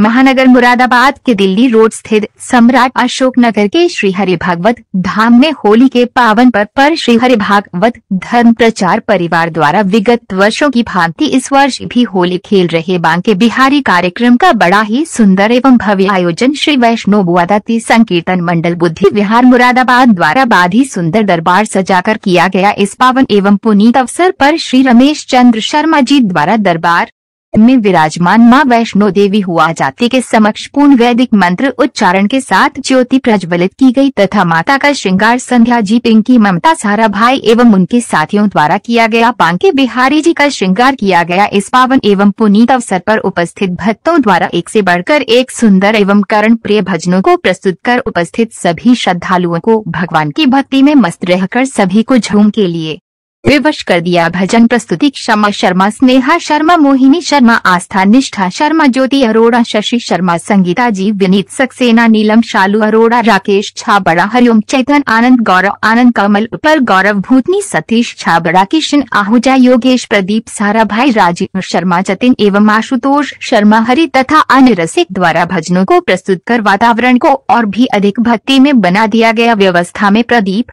महानगर मुरादाबाद के दिल्ली रोड स्थित सम्राट अशोक नगर के श्री हरि भागवत धाम में होली के पावन पर्व पर श्री हरि भागवत धर्म प्रचार परिवार द्वारा विगत वर्षों की भांति इस वर्ष भी होली खेल रहे बांके बिहारी कार्यक्रम का बड़ा ही सुंदर एवं भव्य आयोजन श्री वैष्णो वादती संकीर्तन मंडल बुद्धि विहार मुरादाबाद द्वारा बाधी सुंदर दरबार सजाकर किया गया। इस पावन एवं पुनीत अवसर पर श्री रमेश चंद्र शर्मा जी द्वारा दरबार में विराजमान मां वैष्णो देवी हुआ जाति के समक्ष पूर्ण वैदिक मंत्र उच्चारण के साथ ज्योति प्रज्वलित की गई तथा माता का श्रृंगार संध्या जी पिंकी ममता सारा भाई एवं उनके साथियों द्वारा किया गया। बांके बिहारी जी का श्रृंगार किया गया। इस पावन एवं पुनीत अवसर पर उपस्थित भक्तों द्वारा एक से बढ़कर एक सुंदर एवं कर्ण प्रिय भजनों को प्रस्तुत कर उपस्थित सभी श्रद्धालुओं को भगवान की भक्ति में मस्त रहकर सभी को झूम के लिए विवश कर दिया। भजन प्रस्तुति क्षमा शर्मा, स्नेहा शर्मा, मोहिनी शर्मा, आस्था निष्ठा शर्मा, ज्योति अरोड़ा, शशि शर्मा, संगीता जी, विनीत सक्सेना, नीलम, शालू अरोड़ा, राकेश छाबड़ा, हरिओम, चैतन आनंद, गौरव आनंद, कमल पर, गौरव भूतनी, सतीश छाबड़ा, किशन आहूजा, योगेश, प्रदीप, सारा भाई, राजीव शर्मा, जतिन एवं आशुतोष शर्मा, हरि तथा अन्य रसिक द्वारा भजनों को प्रस्तुत कर वातावरण को और भी अधिक भक्ति में बना दिया गया। व्यवस्था में प्रदीप,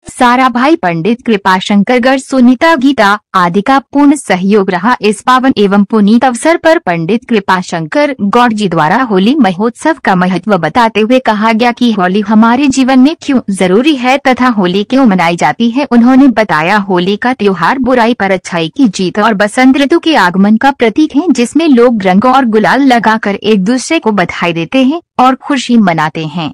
सारा भाई, पंडित कृपाशंकर गर्ग, सुनीता, गीता आदि का पूर्ण सहयोग रहा। इस पावन एवं पुनीत अवसर पर पंडित कृपाशंकर गौड़ जी द्वारा होली महोत्सव का महत्व बताते हुए कहा गया कि होली हमारे जीवन में क्यों जरूरी है तथा होली क्यों मनाई जाती है। उन्होंने बताया, होली का त्योहार बुराई पर अच्छाई की जीत और बसंत ऋतु के आगमन का प्रतीक है, जिसमें लोग रंग और गुलाल लगाकर एक दूसरे को बधाई देते हैं और खुशी मनाते हैं।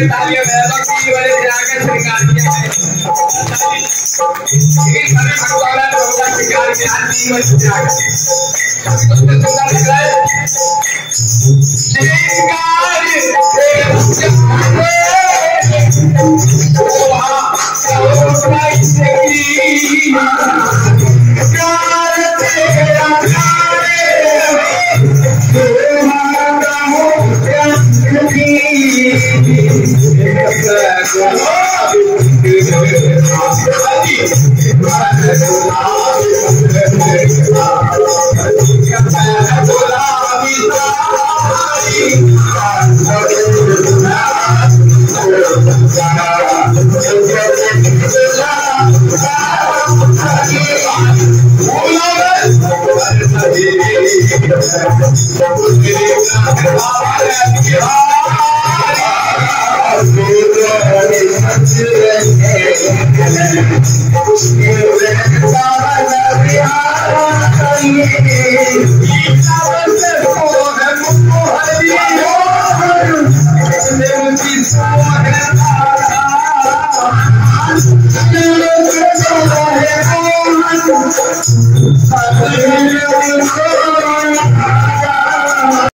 तालियां बजाओ कि वाले जाकर श्रृंगार किया है ये सभी भगवान ने होगा श्रृंगार के आदमी में जाकर उसमें सुंदर लग रहा है श्रृंगार Hallelujah.